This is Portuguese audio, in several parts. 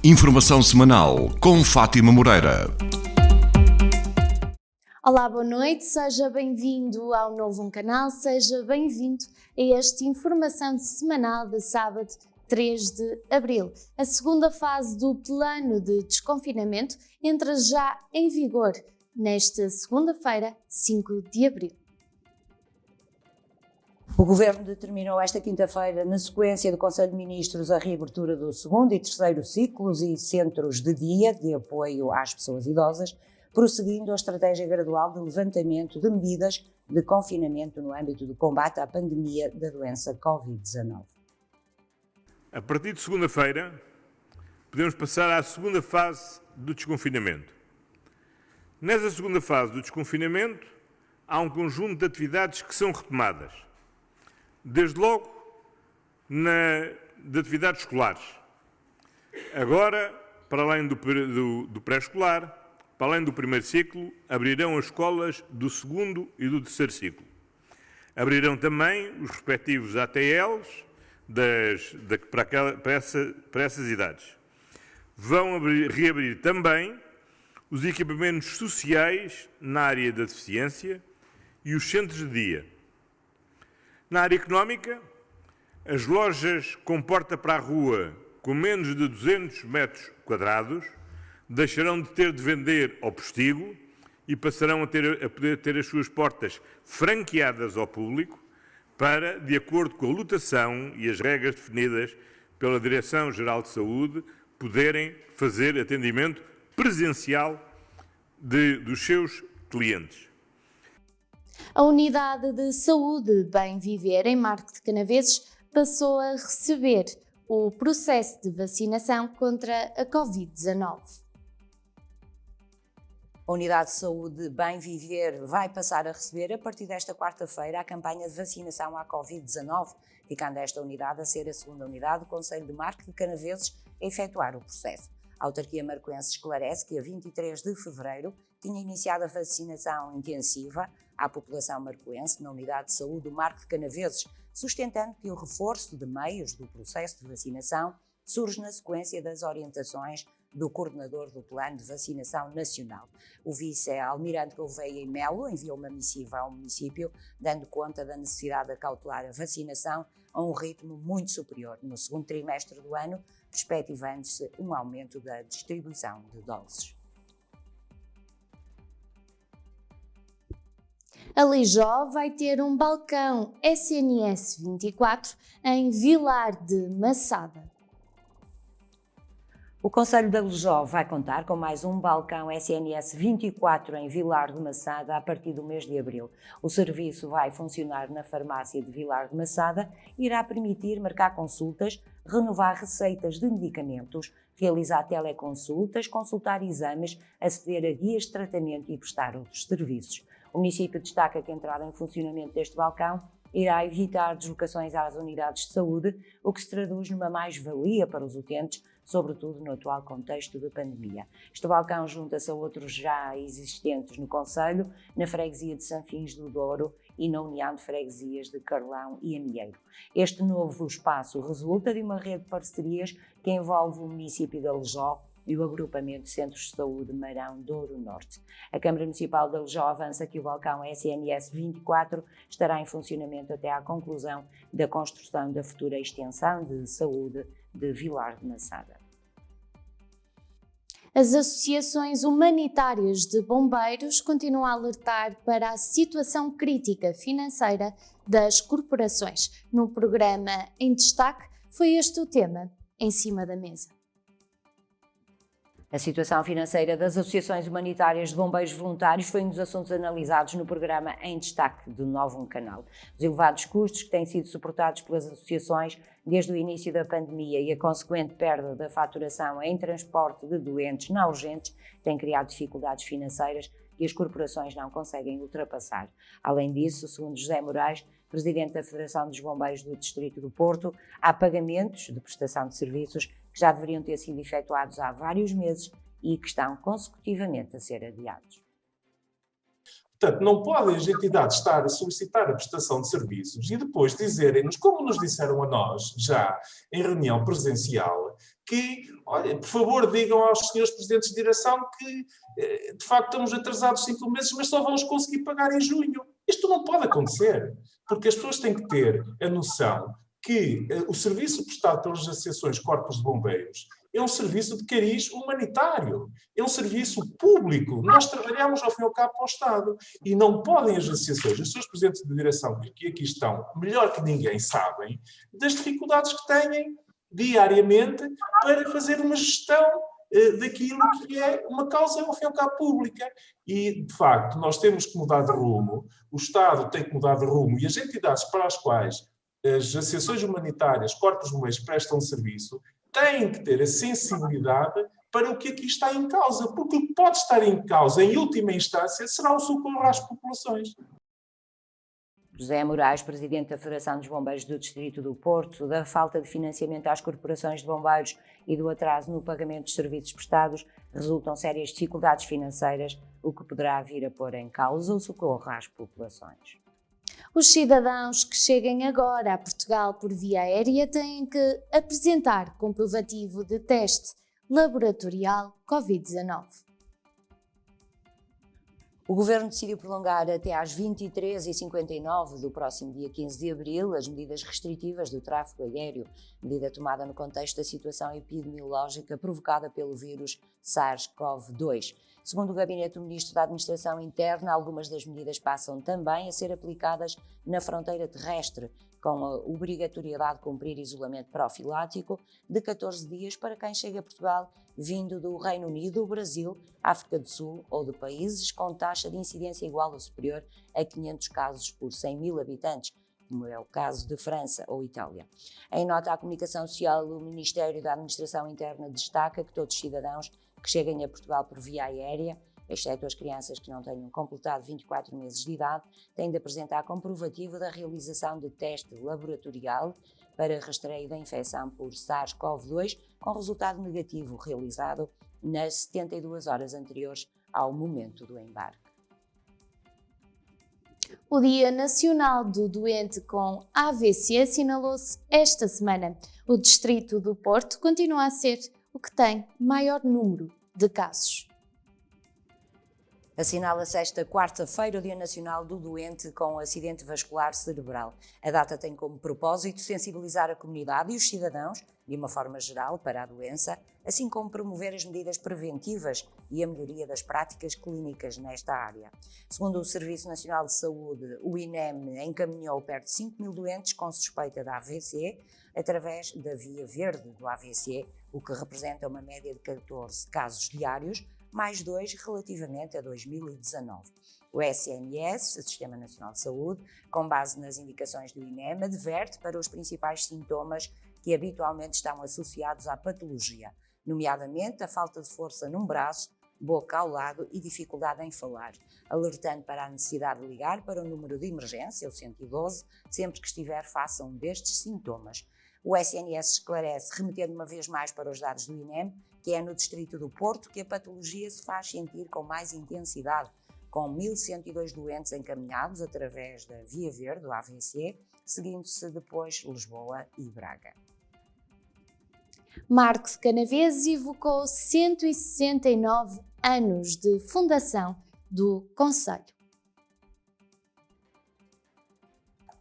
Informação semanal com Fátima Moreira. Olá, boa noite, seja bem-vindo ao novo canal, seja bem-vindo a esta informação semanal de sábado 3 de abril. A segunda fase do plano de desconfinamento entra já em vigor nesta segunda-feira, 5 de abril. O Governo determinou esta quinta-feira, na sequência do Conselho de Ministros, a reabertura do segundo e terceiro ciclos e centros de dia de apoio às pessoas idosas, prosseguindo a estratégia gradual de levantamento de medidas de confinamento no âmbito do combate à pandemia da doença Covid-19. A partir de segunda-feira, podemos passar à segunda fase do desconfinamento. Nessa segunda fase do desconfinamento, há um conjunto de atividades que são retomadas. Desde logo, de atividades escolares. Agora, para além do pré-escolar, para além do primeiro ciclo, abrirão as escolas do segundo e do terceiro ciclo. Abrirão também os respectivos ATLs para essas idades. Vão reabrir também os equipamentos sociais na área da deficiência e os centros de dia. Na área económica, as lojas com porta para a rua com menos de 200 metros quadrados deixarão de ter de vender ao postigo e passarão a poder ter as suas portas franqueadas ao público para, de acordo com a lotação e as regras definidas pela Direção-Geral de Saúde, poderem fazer atendimento presencial dos seus clientes. A Unidade de Saúde Bem Viver em Marco de Canaveses passou a receber o processo de vacinação contra a Covid-19. A Unidade de Saúde Bem Viver vai passar a receber, a partir desta quarta-feira, a campanha de vacinação à Covid-19, ficando esta unidade a ser a segunda unidade do Conselho de Marco de Canaveses a efetuar o processo. A autarquia marcoense esclarece que a 23 de fevereiro tinha iniciado a vacinação intensiva à população marcoense na Unidade de Saúde do Marco de Canaveses, sustentando que o reforço de meios do processo de vacinação surge na sequência das orientações do coordenador do Plano de Vacinação Nacional. O vice-almirante Gouveia e Melo enviou uma missiva ao município, dando conta da necessidade de acautelar a vacinação a um ritmo muito superior no segundo trimestre do ano, perspectivando-se um aumento da distribuição de doses. A Lijó vai ter um balcão SNS 24 em Vilar de Massada. O Conselho da Lijó vai contar com mais um balcão SNS 24 em Vilar de Massada a partir do mês de abril. O serviço vai funcionar na farmácia de Vilar de Massada e irá permitir marcar consultas, renovar receitas de medicamentos, realizar teleconsultas, consultar exames, aceder a guias de tratamento e prestar outros serviços. O município destaca que a entrada em funcionamento deste balcão irá evitar deslocações às unidades de saúde, o que se traduz numa mais-valia para os utentes, sobretudo no atual contexto de pandemia. Este balcão junta-se a outros já existentes no concelho, na freguesia de Sanfins do Douro e na União de Freguesias de Carlão e Amieiro. Este novo espaço resulta de uma rede de parcerias que envolve o município da Lijó e o agrupamento de Centros de Saúde Marão Douro Norte. A Câmara Municipal da Lijó avança que o balcão SNS 24 estará em funcionamento até à conclusão da construção da futura extensão de saúde de Vilar de Massada. As associações humanitárias de bombeiros continuam a alertar para a situação crítica financeira das corporações. No programa Em Destaque, foi este o tema em cima da mesa. A situação financeira das associações humanitárias de bombeiros voluntários foi um dos assuntos analisados no programa Em Destaque do Novo Canal. Os elevados custos que têm sido suportados pelas associações desde o início da pandemia e a consequente perda da faturação em transporte de doentes não urgentes têm criado dificuldades financeiras que as corporações não conseguem ultrapassar. Além disso, segundo José Moraes, presidente da Federação dos Bombeiros do Distrito do Porto, há pagamentos de prestação de serviços que já deveriam ter sido efetuados há vários meses e que estão consecutivamente a ser adiados. Portanto, não podem as entidades estar a solicitar a prestação de serviços e depois dizerem-nos, como nos disseram a nós, já em reunião presencial, que, olha, por favor, digam aos senhores presidentes de direção que, de facto, estamos atrasados 5 meses, mas só vamos conseguir pagar em junho. Isto não pode acontecer, porque as pessoas têm que ter a noção que o serviço prestado pelas associações Corpos de Bombeiros é um serviço de cariz humanitário, é um serviço público. Nós trabalhamos, ao fim e ao cabo, para o Estado. E não podem as associações, os seus presidentes de direção, que aqui estão, melhor que ninguém sabem, das dificuldades que têm diariamente para fazer uma gestão daquilo que é uma causa, ao fim e ao cabo, pública. E, de facto, nós temos que mudar de rumo, o Estado tem que mudar de rumo, e as entidades para as quais as associações humanitárias, corpos de bombeiros prestam serviço, têm que ter a sensibilidade para o que aqui está em causa, porque o que pode estar em causa, em última instância, será o socorro às populações. José Moraes, presidente da Federação dos Bombeiros do Distrito do Porto, da falta de financiamento às corporações de bombeiros e do atraso no pagamento dos serviços prestados, resultam sérias dificuldades financeiras, o que poderá vir a pôr em causa o socorro às populações. Os cidadãos que cheguem agora a Portugal por via aérea têm que apresentar comprovativo de teste laboratorial Covid-19. O Governo decidiu prolongar até às 23h59 do próximo dia 15 de abril as medidas restritivas do tráfego aéreo, medida tomada no contexto da situação epidemiológica provocada pelo vírus SARS-CoV-2. Segundo o Gabinete do Ministro da Administração Interna, algumas das medidas passam também a ser aplicadas na fronteira terrestre, com a obrigatoriedade de cumprir isolamento profilático de 14 dias para quem chega a Portugal vindo do Reino Unido, Brasil, África do Sul ou de países com taxa de incidência igual ou superior a 500 casos por 100 mil habitantes, como é o caso de França ou Itália. Em nota à comunicação social, o Ministério da Administração Interna destaca que todos os cidadãos que cheguem a Portugal por via aérea, exceto as crianças que não tenham completado 24 meses de idade, têm de apresentar comprovativo da realização de teste laboratorial para rastreio da infecção por SARS-CoV-2 com resultado negativo realizado nas 72 horas anteriores ao momento do embarque. O Dia Nacional do Doente com AVC assinalou-se esta semana. O Distrito do Porto continua a ser o que tem maior número de casos. Assinala-se esta quarta-feira o Dia Nacional do Doente com Acidente Vascular Cerebral. A data tem como propósito sensibilizar a comunidade e os cidadãos, de uma forma geral, para a doença, assim como promover as medidas preventivas e a melhoria das práticas clínicas nesta área. Segundo o Serviço Nacional de Saúde, o INEM encaminhou perto de 5 mil doentes com suspeita de AVC através da via verde do AVC, o que representa uma média de 14 casos diários, mais 2 relativamente a 2019. O SNS, o Sistema Nacional de Saúde, com base nas indicações do INEM, adverte para os principais sintomas que habitualmente estão associados à patologia, nomeadamente a falta de força num braço, boca ao lado e dificuldade em falar, alertando para a necessidade de ligar para o número de emergência, o 112, sempre que estiver face a um destes sintomas. O SNS esclarece, remetendo uma vez mais para os dados do INEM, que é no Distrito do Porto que a patologia se faz sentir com mais intensidade, com 1.102 doentes encaminhados através da Via Verde, do AVC, seguindo-se depois Lisboa e Braga. Marco de Canaveses evocou 169 anos de fundação do concelho.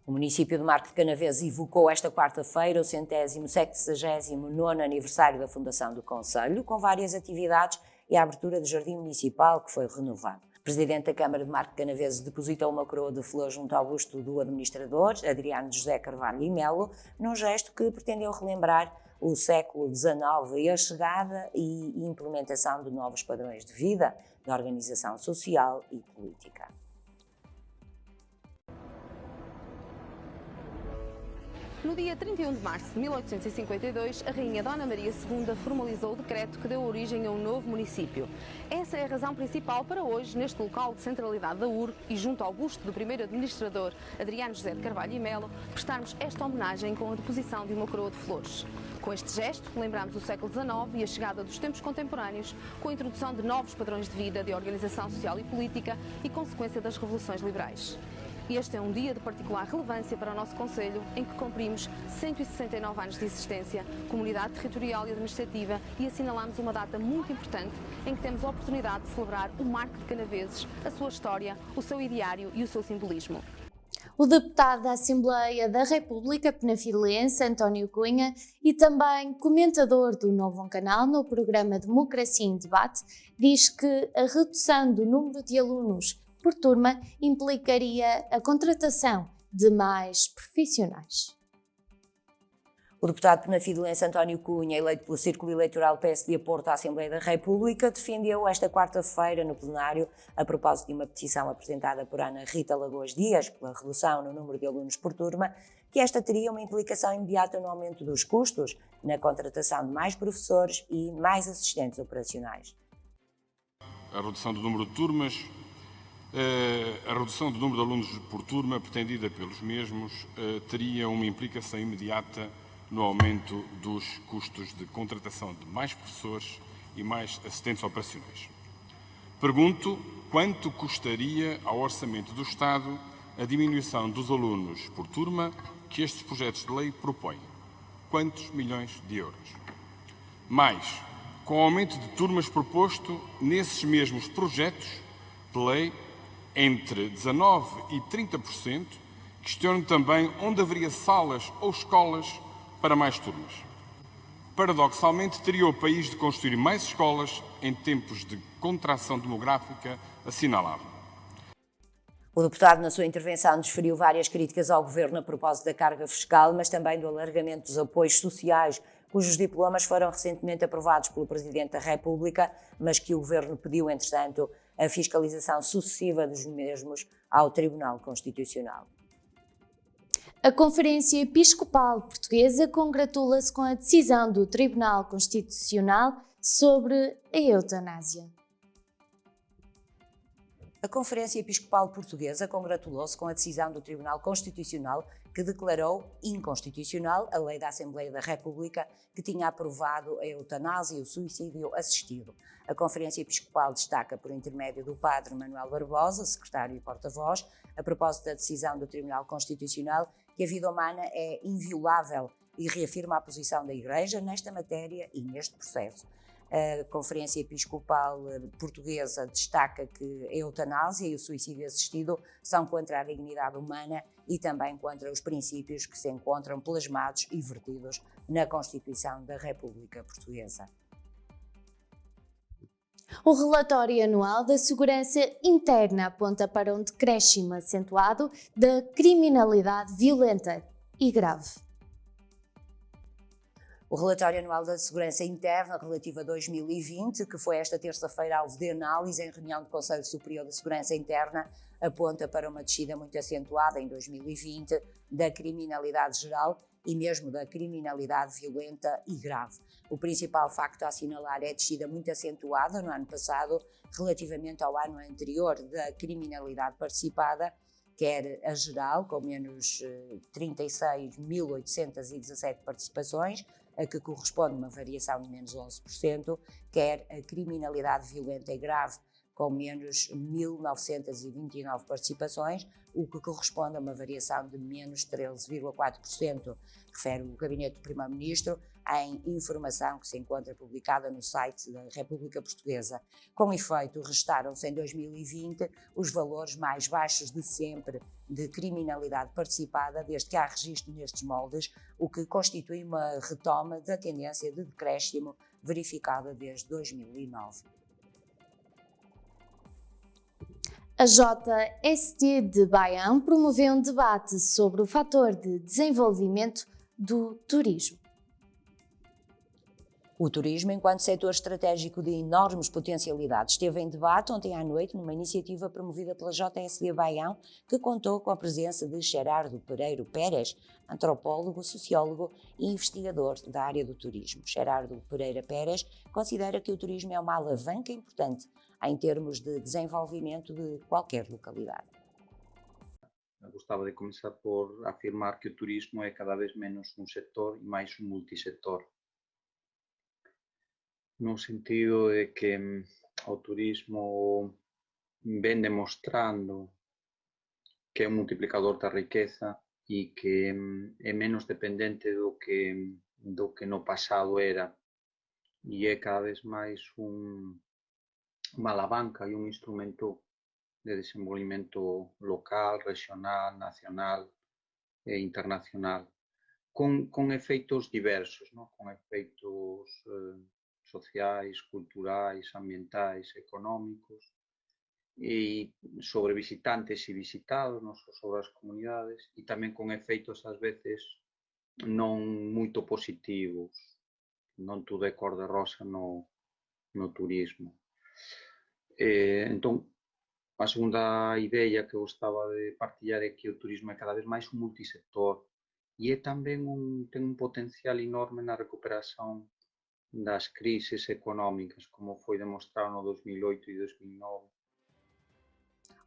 O município de Marco de Canaveses evocou esta quarta-feira o 169º aniversário da fundação do concelho, com várias atividades e a abertura do jardim municipal que foi renovado. O presidente da Câmara de Marco de Canaveses depositou uma coroa de flores junto ao busto do administrador, Adriano José Carvalho e Melo, num gesto que pretendeu relembrar o século XIX e a chegada e implementação de novos padrões de vida, de organização social e política. No dia 31 de março de 1852, a Rainha Dona Maria II formalizou o decreto que deu origem a um novo município. Essa é a razão principal para hoje, neste local de centralidade da URB e junto ao busto do primeiro administrador, Adriano José de Carvalho e Melo, prestarmos esta homenagem com a deposição de uma coroa de flores. Com este gesto, lembramos o século XIX e a chegada dos tempos contemporâneos, com a introdução de novos padrões de vida, de organização social e política e consequência das revoluções liberais. Este é um dia de particular relevância para o nosso Conselho, em que cumprimos 169 anos de existência, comunidade territorial e administrativa, e assinalamos uma data muito importante em que temos a oportunidade de celebrar o Marco de Canaveses, a sua história, o seu ideário e o seu simbolismo. O deputado da Assembleia da República Penafilense, António Cunha, e também comentador do Novo Canal no programa Democracia em Debate, diz que a redução do número de alunos por turma implicaria a contratação de mais profissionais. O deputado penafilense António Cunha, eleito pelo Círculo Eleitoral PSD Porto à Assembleia da República, defendeu esta quarta-feira no plenário, a propósito de uma petição apresentada por Ana Rita Lagoas Dias, pela redução no número de alunos por turma, que esta teria uma implicação imediata no aumento dos custos, na contratação de mais professores e mais assistentes operacionais. A redução do número de turmas, a redução do número de alunos por turma pretendida pelos mesmos teria uma implicação imediata no aumento dos custos de contratação de mais professores e mais assistentes operacionais. Pergunto quanto custaria ao orçamento do Estado a diminuição dos alunos por turma que estes projetos de lei propõem. Quantos milhões de euros? Mais, com o aumento de turmas proposto nesses mesmos projetos de lei, entre 19% e 30%, questiono também onde haveria salas ou escolas para mais turmas. Paradoxalmente, teria o país de construir mais escolas em tempos de contração demográfica assinalável. O deputado, na sua intervenção, desferiu várias críticas ao Governo a propósito da carga fiscal, mas também do alargamento dos apoios sociais, cujos diplomas foram recentemente aprovados pelo Presidente da República, mas que o Governo pediu, entretanto, a fiscalização sucessiva dos mesmos ao Tribunal Constitucional. A Conferência Episcopal Portuguesa congratula-se com a decisão do Tribunal Constitucional sobre a eutanásia. A Conferência Episcopal Portuguesa congratulou-se com a decisão do Tribunal Constitucional que declarou inconstitucional a lei da Assembleia da República que tinha aprovado a eutanásia e o suicídio assistido. A Conferência Episcopal destaca, por intermédio do Padre Manuel Barbosa, secretário e porta-voz, a propósito da decisão do Tribunal Constitucional, que a vida humana é inviolável e reafirma a posição da Igreja nesta matéria e neste processo. A Conferência Episcopal Portuguesa destaca que a eutanásia e o suicídio assistido são contra a dignidade humana e também contra os princípios que se encontram plasmados e vertidos na Constituição da República Portuguesa. O relatório anual da Segurança Interna aponta para um decréscimo acentuado da criminalidade violenta e grave. O relatório anual da Segurança Interna relativo a 2020, que foi esta terça-feira alvo de análise em reunião do Conselho Superior de Segurança Interna, aponta para uma descida muito acentuada em 2020 da criminalidade geral e mesmo da criminalidade violenta e grave. O principal facto a assinalar é a descida muito acentuada no ano passado relativamente ao ano anterior da criminalidade participada, quer a geral, com menos 36.817 participações, a que corresponde uma variação de menos 11%, quer a criminalidade violenta e grave, com menos 1.929 participações, o que corresponde a uma variação de menos 13,4%, refere o Gabinete do Primeiro-Ministro em informação que se encontra publicada no site da República Portuguesa. Com efeito, restaram-se em 2020 os valores mais baixos de sempre de criminalidade participada desde que há registro nestes moldes, o que constitui uma retoma da tendência de decréscimo verificada desde 2009. A JST de Baião promoveu um debate sobre o fator de desenvolvimento do turismo. O turismo, enquanto setor estratégico de enormes potencialidades, esteve em debate ontem à noite numa iniciativa promovida pela JSD Baião, que contou com a presença de Gerardo Pereiro Pérez, antropólogo, sociólogo e investigador da área do turismo. Gerardo Pereira Pérez considera que o turismo é uma alavanca importante em termos de desenvolvimento de qualquer localidade. Gostava de começar por afirmar que o turismo é cada vez menos um setor e mais um multissetor. No sentido de que o turismo vem demostrando que é um multiplicador da riqueza e que é menos dependente do que no passado era, e é cada vez máis uma alavanca e un instrumento de desenvolvimento local, regional, nacional e internacional, con efeitos diversos, ¿no? Con efeitos sociais, culturais, ambientais, económicos, e sobre visitantes e visitados, non só sobre as comunidades, e tamén con efeitos ás veces non moito positivos, non tudo é cor de rosa no turismo. Entón, a segunda idea que eu gostaba de partillar é que o turismo é cada vez máis un multisector e é tamén ten un potencial enorme na recuperación das crises económicas, como foi demostrado no 2008 e 2009.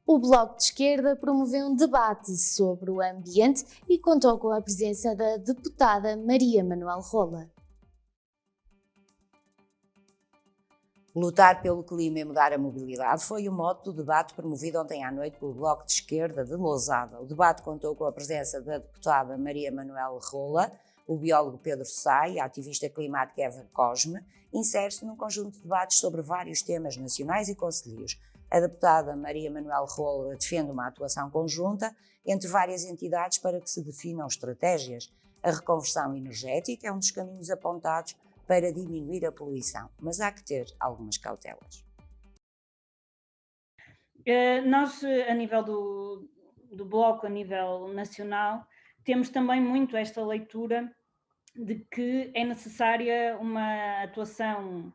O Bloco de Esquerda promoveu um debate sobre o ambiente e contou com a presença da deputada Maria Manuel Rola. Lutar pelo clima e mudar a mobilidade foi o mote do debate promovido ontem à noite pelo Bloco de Esquerda de Lousada. O debate contou com a presença da deputada Maria Manuel Rola, o biólogo Pedro Sá e a ativista climática Eva Cosme. Insere-se num conjunto de debates sobre vários temas nacionais e concelhios. A deputada Maria Manuel Rola defende uma atuação conjunta entre várias entidades para que se definam estratégias. A reconversão energética é um dos caminhos apontados para diminuir a poluição, mas há que ter algumas cautelas. Nós, a nível do Bloco, a nível nacional, temos também muito esta leitura de que é necessária uma atuação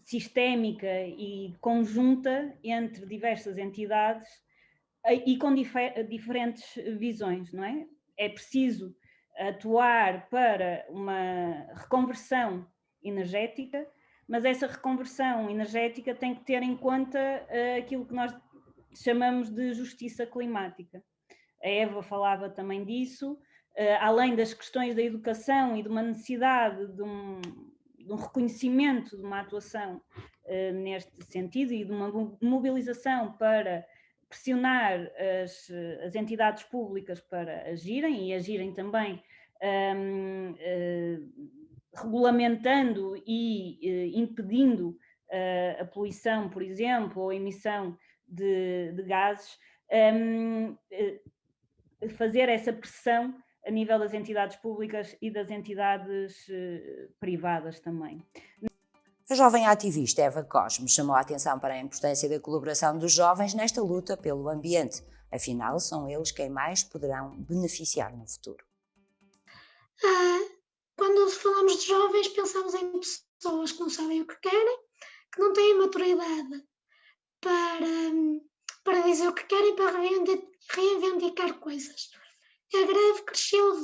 sistémica e conjunta entre diversas entidades e com diferentes visões, não é? É preciso atuar para uma reconversão energética, mas essa reconversão energética tem que ter em conta aquilo que nós chamamos de justiça climática. A Eva falava também disso, além das questões da educação e de uma necessidade de um reconhecimento de uma atuação neste sentido e de uma mobilização para pressionar as entidades públicas para agirem e agirem também regulamentando e impedindo a poluição, por exemplo, ou a emissão de gases, fazer essa pressão a nível das entidades públicas e das entidades privadas também. A jovem ativista Eva Cosme chamou a atenção para a importância da colaboração dos jovens nesta luta pelo ambiente. Afinal, são eles quem mais poderão beneficiar no futuro. Quando falamos de jovens, pensamos em pessoas que não sabem o que querem, que não têm maturidade para dizer o que querem, para reivindicar coisas. A greve cresceu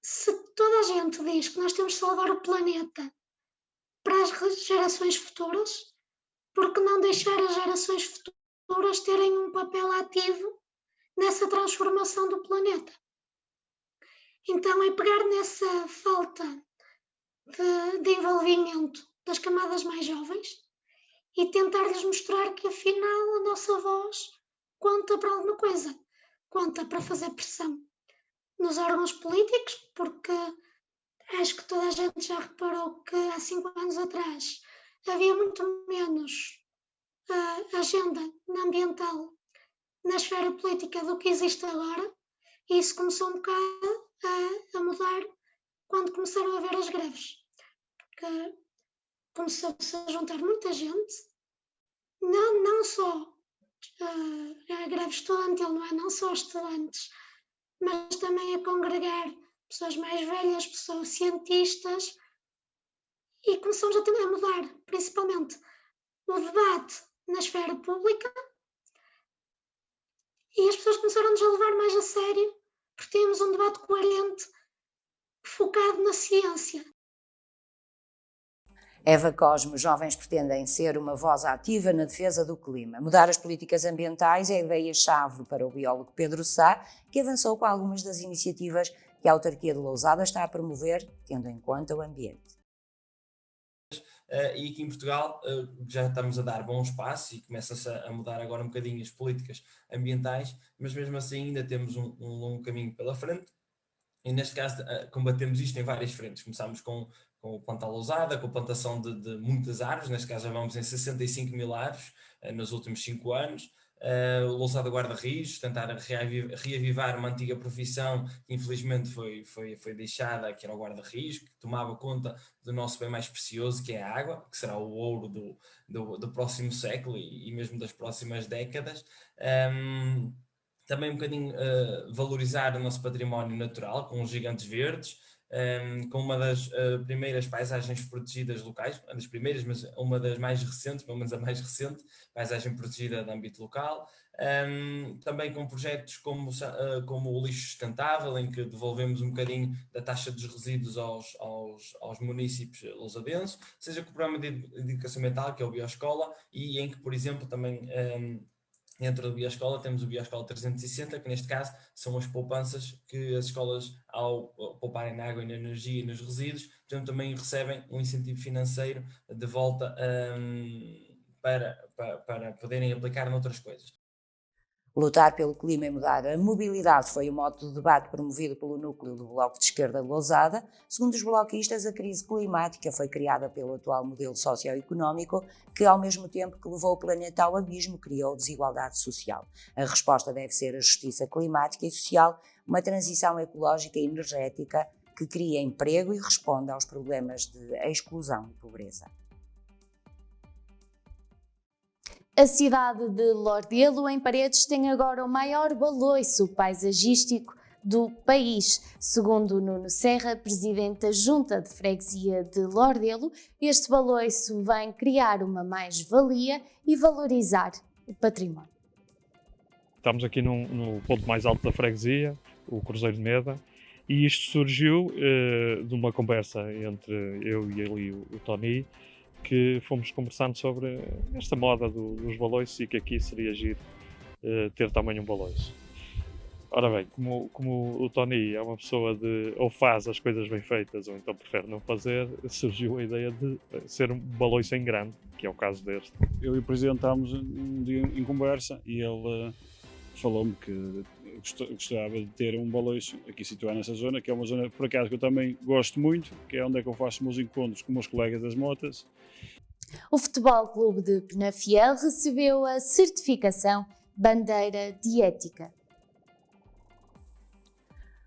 se toda a gente diz que nós temos de salvar o planeta para as gerações futuras, porque não deixar as gerações futuras terem um papel ativo nessa transformação do planeta? Então é pegar nessa falta de envolvimento das camadas mais jovens e tentar-lhes mostrar que afinal a nossa voz conta para alguma coisa, conta para fazer pressão nos órgãos políticos, porque acho que toda a gente já reparou que há 5 anos atrás havia muito menos agenda ambiental na esfera política do que existe agora, e isso começou um bocado a mudar quando começaram a haver as greves, porque começou-se a juntar muita gente, não só a greve estudantil, não é? Não só estudantes, mas também a congregar pessoas mais velhas, pessoas cientistas, e começamos a mudar, principalmente, o debate na esfera pública, e as pessoas começaram-nos a levar mais a sério, porque tínhamos um debate coerente, focado na ciência. Eva Cosme, os jovens pretendem ser uma voz ativa na defesa do clima. Mudar as políticas ambientais é a ideia-chave para o biólogo Pedro Sá, que avançou com algumas das iniciativas que a autarquia de Lousada está a promover, tendo em conta o ambiente. e aqui em Portugal já estamos a dar bons passos e começa-se a mudar agora um bocadinho as políticas ambientais, mas mesmo assim ainda temos um longo caminho pela frente. E neste caso combatemos isto em várias frentes. Começámos com o Planta Lousada, com a plantação de muitas árvores, neste caso já vamos em 65 mil árvores nos últimos 5 anos. O Lousada Guarda-Rios, tentar reavivar uma antiga profissão que infelizmente foi deixada, que era o guarda-rios, que tomava conta do nosso bem mais precioso, que é a água, que será o ouro do próximo século e mesmo das próximas décadas. Também um bocadinho valorizar o nosso património natural, com os gigantes verdes, com uma das primeiras paisagens protegidas locais, uma das primeiras, mas uma das mais recentes, pelo menos a mais recente, paisagem protegida de âmbito local. Também com projetos como o lixo sustentável, em que devolvemos um bocadinho da taxa dos resíduos aos municípios lousadenses, seja com o programa de educação ambiental, que é o Bioscola, e em que, por exemplo, também dentro do Bioscola temos o Bioscola 360, que neste caso são as poupanças que as escolas, ao pouparem na água e na energia e nos resíduos, portanto, também recebem um incentivo financeiro de volta para poderem aplicar noutras coisas. Lutar pelo clima e mudar a mobilidade foi o mote de debate promovido pelo núcleo do Bloco de Esquerda de Lousada. Segundo os bloquistas, a crise climática foi criada pelo atual modelo socioeconómico que, ao mesmo tempo que levou o planeta ao abismo, criou desigualdade social. A resposta deve ser a justiça climática e social, uma transição ecológica e energética que cria emprego e responda aos problemas de exclusão e pobreza. A cidade de Lordelo, em Paredes, tem agora o maior baloiço paisagístico do país. Segundo Nuno Serra, presidente da Junta de Freguesia de Lordelo, este baloiço vem criar uma mais-valia e valorizar o património. Estamos aqui no ponto mais alto da freguesia, o Cruzeiro de Meda, e isto surgiu de uma conversa entre eu e ele e o Tony, que fomos conversando sobre esta moda dos baloiços e que aqui seria giro ter também um baloiço. Ora bem, como o Tony é uma pessoa de ou faz as coisas bem feitas ou então prefere não fazer, surgiu a ideia de ser um baloiço em grande, que é o caso deste. Eu e o Presidente estávamos um dia em conversa e ele falou-me que gostava de ter um baloiço aqui situado nessa zona, que é uma zona, por acaso, que eu também gosto muito, que é onde é que eu faço meus encontros com meus colegas das motas. O Futebol Clube de Penafiel recebeu a certificação Bandeira de Ética.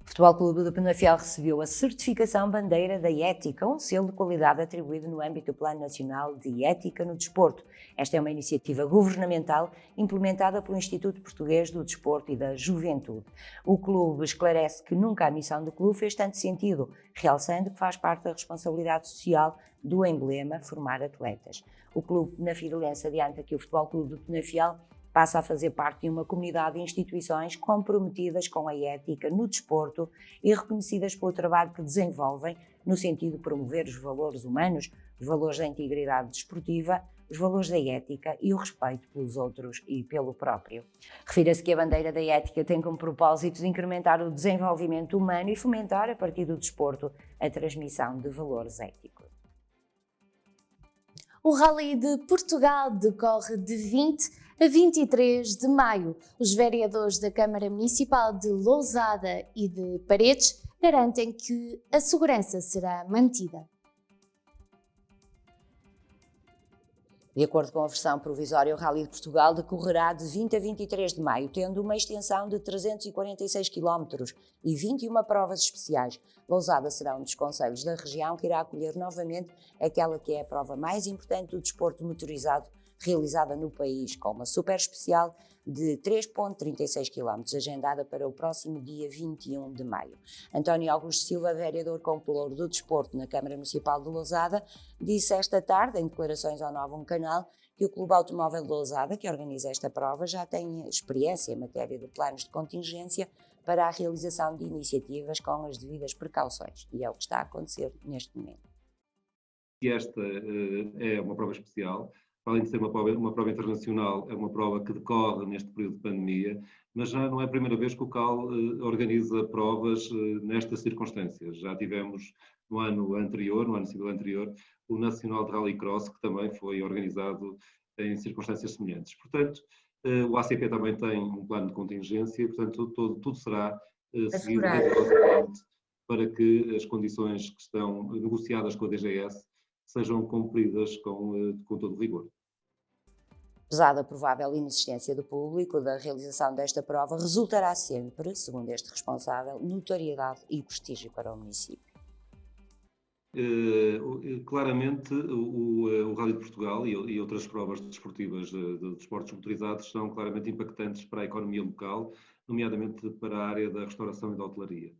O Futebol Clube de Penafiel recebeu a certificação Bandeira da Ética, um selo de qualidade atribuído no âmbito do Plano Nacional de Ética no Desporto. Esta é uma iniciativa governamental implementada pelo Instituto Português do Desporto e da Juventude. O clube esclarece que nunca a missão do clube fez tanto sentido, realçando que faz parte da responsabilidade social do emblema formar atletas. O clube penafidelense adianta que o Futebol Clube de Penafiel passa a fazer parte de uma comunidade de instituições comprometidas com a ética no desporto e reconhecidas pelo trabalho que desenvolvem no sentido de promover os valores humanos, os valores da integridade desportiva, os valores da ética e o respeito pelos outros e pelo próprio. Refira-se que a Bandeira da Ética tem como propósito de incrementar o desenvolvimento humano e fomentar, a partir do desporto, a transmissão de valores éticos. O Rally de Portugal decorre de 20 a 23 de maio. Os vereadores da Câmara Municipal de Lousada e de Paredes garantem que a segurança será mantida. De acordo com a versão provisória, o Rally de Portugal decorrerá de 20 a 23 de maio, tendo uma extensão de 346 km e 21 provas especiais. Lousada será um dos concelhos da região que irá acolher novamente aquela que é a prova mais importante do desporto motorizado realizada no país, com uma super especial de 3,36 km, agendada para o próximo dia 21 de maio. António Augusto Silva, vereador com pelouro do desporto na Câmara Municipal de Lousada, disse esta tarde, em declarações ao Novo Canal, que o Clube Automóvel de Lousada, que organiza esta prova, já tem experiência em matéria de planos de contingência para a realização de iniciativas com as devidas precauções, e é o que está a acontecer neste momento. Esta é uma prova especial. para além de ser uma prova internacional, é uma prova que decorre neste período de pandemia, mas já não é a primeira vez que o CAL organiza provas nestas circunstâncias. Já tivemos no ano civil anterior, o Nacional de Rallycross, que também foi organizado em circunstâncias semelhantes. Portanto, o ACP também tem um plano de contingência, portanto, tudo será seguido rigorosamente para que as condições que estão negociadas com a DGS sejam cumpridas com todo o rigor. Apesar da provável inexistência do público da realização desta prova, resultará sempre, segundo este responsável, notoriedade e prestígio para o município. Claramente, o Rally de Portugal e outras provas desportivas de desportos motorizados são claramente impactantes para a economia local, nomeadamente para a área da restauração e da hotelaria.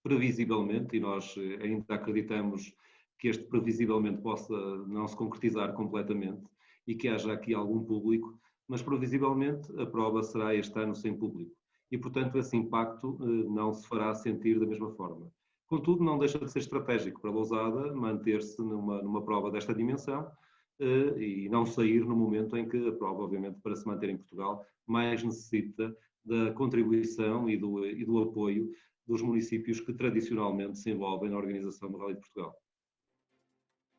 Previsivelmente, e nós ainda acreditamos que este previsivelmente possa não se concretizar completamente e que haja aqui algum público, mas previsivelmente a prova será este ano sem público e, portanto, esse impacto não se fará sentir da mesma forma. Contudo, não deixa de ser estratégico para a Lousada manter-se numa prova desta dimensão e não sair no momento em que a prova, obviamente, para se manter em Portugal, mais necessita da contribuição e do apoio dos municípios que tradicionalmente se envolvem na organização do Rally de Portugal.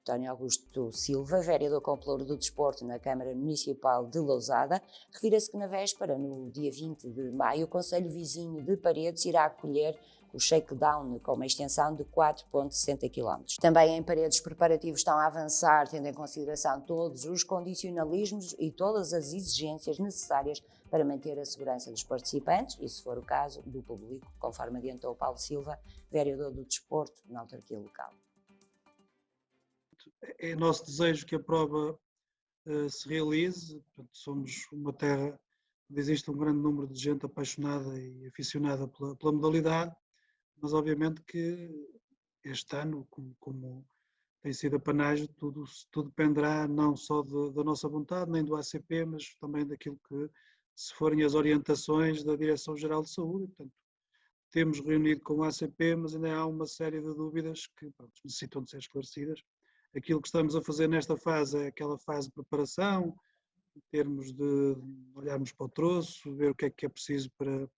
António Augusto Silva, vereador com Pelouro do Desporto na Câmara Municipal de Lousada, refira-se que na véspera, no dia 20 de maio, o Concelho Vizinho de Paredes irá acolher o Shakedown com uma extensão de 4,60 km. Também em Paredes, os preparativos estão a avançar, tendo em consideração todos os condicionalismos e todas as exigências necessárias para manter a segurança dos participantes e, se for o caso, do público, conforme adiantou Paulo Silva, vereador do Desporto na autarquia local. É nosso desejo que a prova se realize. Portanto, somos uma terra onde existe um grande número de gente apaixonada e aficionada pela modalidade, mas obviamente que este ano, como tem sido apanágio, tudo dependerá não só da nossa vontade, nem do ACP, mas também daquilo que, se forem as orientações da Direção-Geral de Saúde. Portanto, temos reunido com o ACP, mas ainda há uma série de dúvidas que necessitam de ser esclarecidas. Aquilo que estamos a fazer nesta fase é aquela fase de preparação, em termos de olharmos para o troço, ver o que é preciso para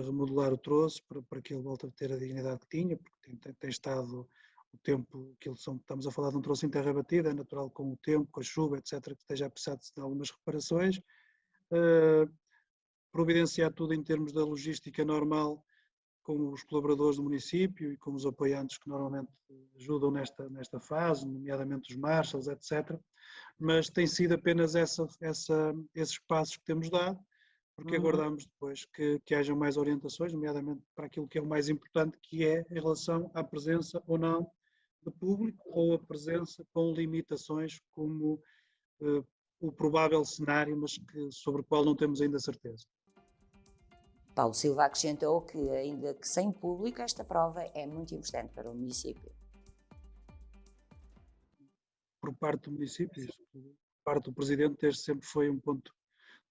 remodelar o troço, para que ele volte a ter a dignidade que tinha, porque tem estado o tempo, estamos a falar de um troço em terra batida, é natural com o tempo, com a chuva, etc., que esteja a precisar de algumas reparações. Providenciar tudo em termos da logística normal, com os colaboradores do município e com os apoiantes que normalmente ajudam nesta fase, nomeadamente os marshals, etc. Mas tem sido apenas esses passos que temos dado, porque aguardamos depois que haja mais orientações, nomeadamente para aquilo que é o mais importante, que é em relação à presença ou não de público ou a presença com limitações como o provável cenário, mas sobre o qual não temos ainda certeza. Paulo Silva acrescentou que, ainda que sem público, esta prova é muito importante para o município. Por parte do município, por parte do Presidente, este sempre foi um ponto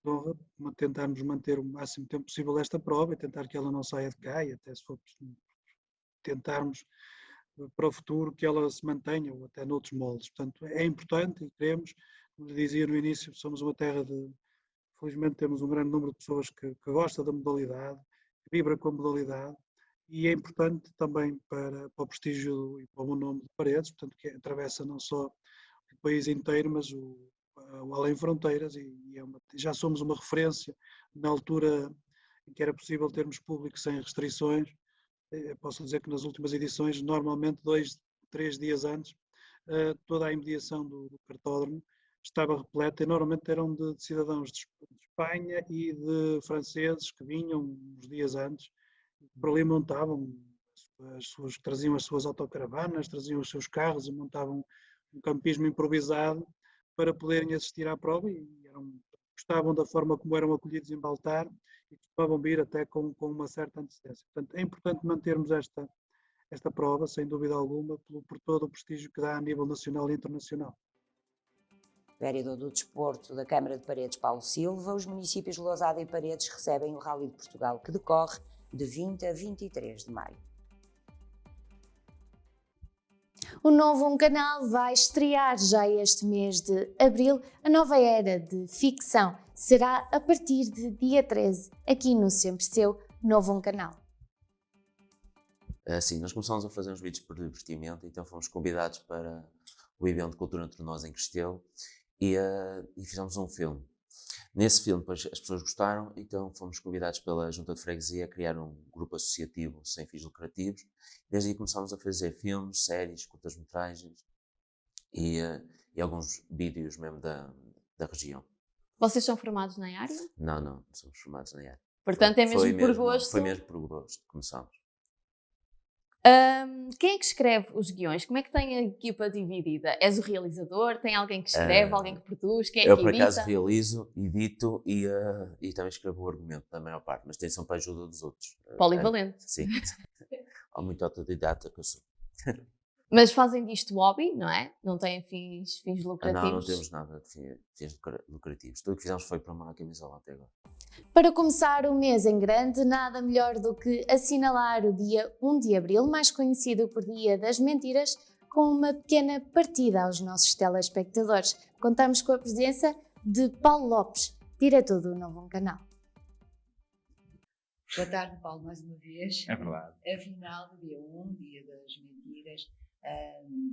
de honra, tentarmos manter o máximo tempo possível esta prova e tentar que ela não saia de cá e até se for tentarmos para o futuro que ela se mantenha ou até noutros moldes. Portanto, é importante e queremos, como dizia no início, somos uma terra felizmente temos um grande número de pessoas que gosta da modalidade, que vibra com a modalidade e é importante também para o prestígio e para o bom nome de Paredes, portanto que atravessa não só o país inteiro, mas o além fronteiras e já somos uma referência na altura em que era possível termos público sem restrições. Posso dizer que nas últimas edições, normalmente 2-3 dias antes, toda a imediação do cartódromo estava repleta e normalmente eram de cidadãos de Espanha e de franceses que vinham uns dias antes, por ali montavam traziam as suas autocaravanas, traziam os seus carros e montavam um campismo improvisado para poderem assistir à prova e gostavam da forma como eram acolhidos em Baltar e costumavam vir até com uma certa antecedência. Portanto, é importante mantermos esta prova, sem dúvida alguma, por todo o prestígio que dá a nível nacional e internacional. Vereador do Desporto da Câmara de Paredes, Paulo Silva, os municípios de Lousada e Paredes recebem o Rally de Portugal, que decorre de 20 a 23 de maio. O novo canal vai estrear já este mês de abril. A nova era de ficção será a partir de dia 13, aqui no Sempre Seu Novo Canal. Sim, nós começámos a fazer uns vídeos por divertimento, então fomos convidados para o evento Cultura Entre Nós em Cristelo e fizemos um filme. Nesse filme, depois, as pessoas gostaram, então fomos convidados pela Junta de Freguesia a criar um grupo associativo sem fins lucrativos. Desde aí começámos a fazer filmes, séries, curtas-metragens e alguns vídeos mesmo da região. Vocês são formados na área? Não somos formados na área. Portanto, é mesmo por gosto? Foi mesmo por gosto que começámos. Quem é que escreve os guiões? Como é que tem a equipa dividida? És o realizador? Tem alguém que escreve? Alguém que produz? Quem é que edita? Eu, por edita? acaso, realizo, edito e também escrevo o argumento, da maior parte, mas tem sempre a ajuda dos outros. Polivalente. Sim. Há muito autodidata que eu sou. Mas fazem disto hobby, não é? Não têm fins lucrativos? Não temos nada de fins lucrativos. Tudo o que fizemos foi para uma camisola até agora. Para começar o mês em grande, nada melhor do que assinalar o dia 1 de abril, mais conhecido por Dia das Mentiras, com uma pequena partida aos nossos telespectadores. Contamos com a presença de Paulo Lopes, diretor do Novo Canal. Boa tarde, Paulo, mais uma vez. É verdade. Afinal, dia 1, Dia das Mentiras,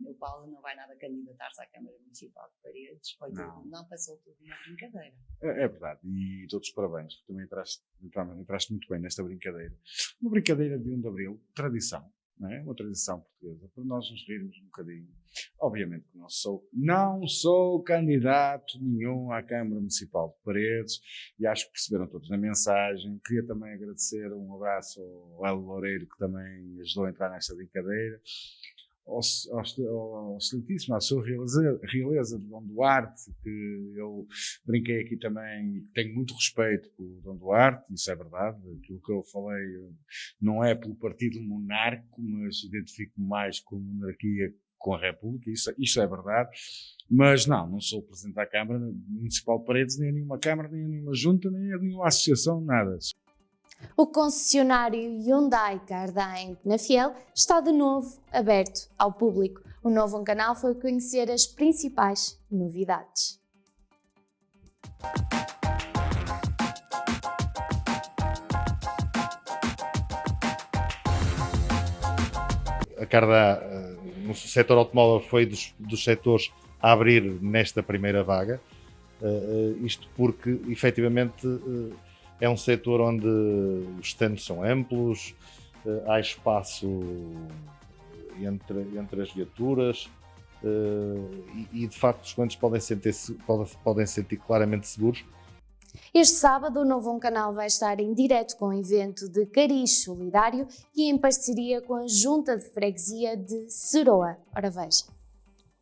o Paulo não vai nada candidatar-se à Câmara Municipal de Paredes. Não passou tudo uma brincadeira. É verdade, e todos os parabéns, porque também entraste muito bem nesta brincadeira. Uma brincadeira de 1 de Abril, tradição, não é? Uma tradição portuguesa, para nós nos rirmos um bocadinho. Obviamente que não sou candidato nenhum à Câmara Municipal de Paredes, e acho que perceberam todos na mensagem. Queria também agradecer um abraço ao Hélio Loureiro, que também ajudou a entrar nesta brincadeira. Ao excelentíssimo, à sua realeza de Dom Duarte, que eu brinquei aqui também, e tenho muito respeito pelo Dom Duarte, isso é verdade, aquilo que eu falei não é pelo partido monárquico, mas identifico-me mais com a monarquia, com a República, isso é verdade, mas não sou presidente da Câmara Municipal de Paredes, nem a nenhuma Câmara, nem a nenhuma junta, nem a nenhuma associação, nada. O concessionário Hyundai Carda em Penafiel está de novo aberto ao público. O Novo Canal foi conhecer as principais novidades. A Carda, no setor automóvel, foi dos setores a abrir nesta primeira vaga. Isto porque, efetivamente, é um setor onde os stands são amplos, há espaço entre as viaturas e de facto os clientes podem sentir claramente seguros. Este sábado o Novo Canal vai estar em direto com o evento de cariz solidário e em parceria com a Junta de Freguesia de Seroa. Ora veja.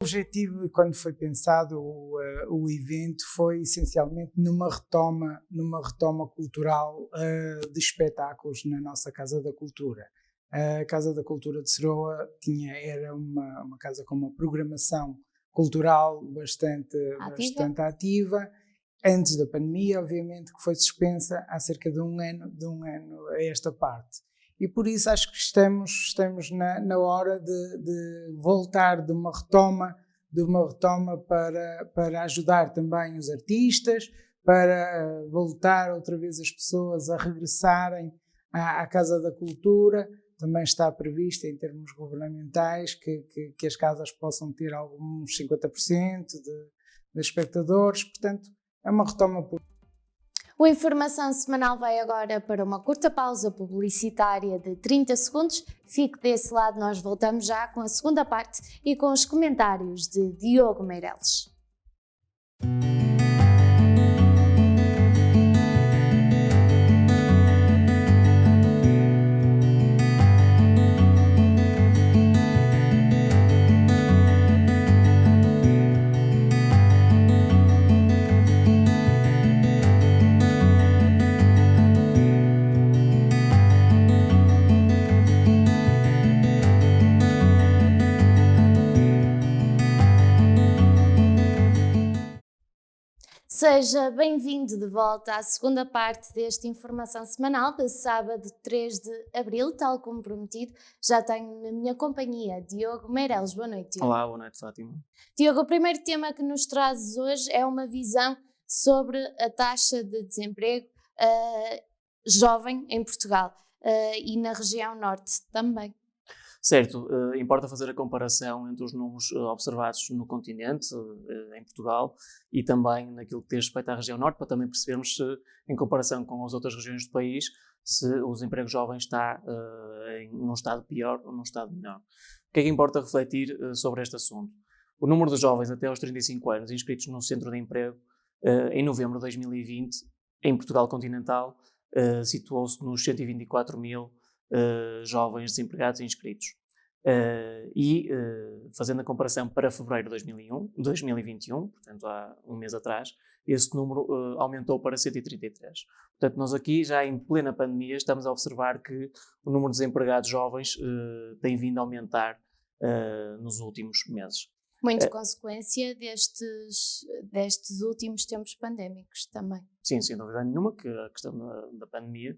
O objetivo, quando foi pensado o evento, foi essencialmente numa retoma cultural de espetáculos na nossa Casa da Cultura. A Casa da Cultura de Seroa era uma casa com uma programação cultural bastante ativa. Antes da pandemia, obviamente, que foi suspensa há cerca de um ano a esta parte. E por isso acho que estamos na hora de voltar de uma retoma para ajudar também os artistas, para voltar outra vez as pessoas a regressarem à Casa da Cultura. Também está previsto em termos governamentais que as casas possam ter alguns 50% de espectadores, portanto é uma retoma. O Informação Semanal vai agora para uma curta pausa publicitária de 30 segundos. Fique desse lado, nós voltamos já com a segunda parte e com os comentários de Diogo Meireles. Seja bem-vindo de volta à segunda parte desta informação semanal de sábado 3 de abril, tal como prometido. Já tenho na minha companhia Diogo Meireles. Boa noite, Diogo. Olá, boa noite, Fátima. Diogo, o primeiro tema que nos trazes hoje é uma visão sobre a taxa de desemprego jovem em Portugal e na região norte também. Certo, importa fazer a comparação entre os números observados no continente, em Portugal, e também naquilo que diz respeito à região norte, para também percebermos se, em comparação com as outras regiões do país, se o desemprego jovem está num estado pior ou num estado melhor. O que é que importa refletir sobre este assunto? O número de jovens até aos 35 anos inscritos no Centro de Emprego em novembro de 2020, em Portugal continental, situou-se nos 124 mil jovens desempregados inscritos. Fazendo a comparação para fevereiro de 2021, portanto há um mês atrás, esse número aumentou para 133. Portanto, nós aqui, já em plena pandemia, estamos a observar que o número de desempregados jovens tem vindo a aumentar nos últimos meses. Muito consequência destes últimos tempos pandémicos também. Sim, sem dúvida nenhuma que a questão da pandemia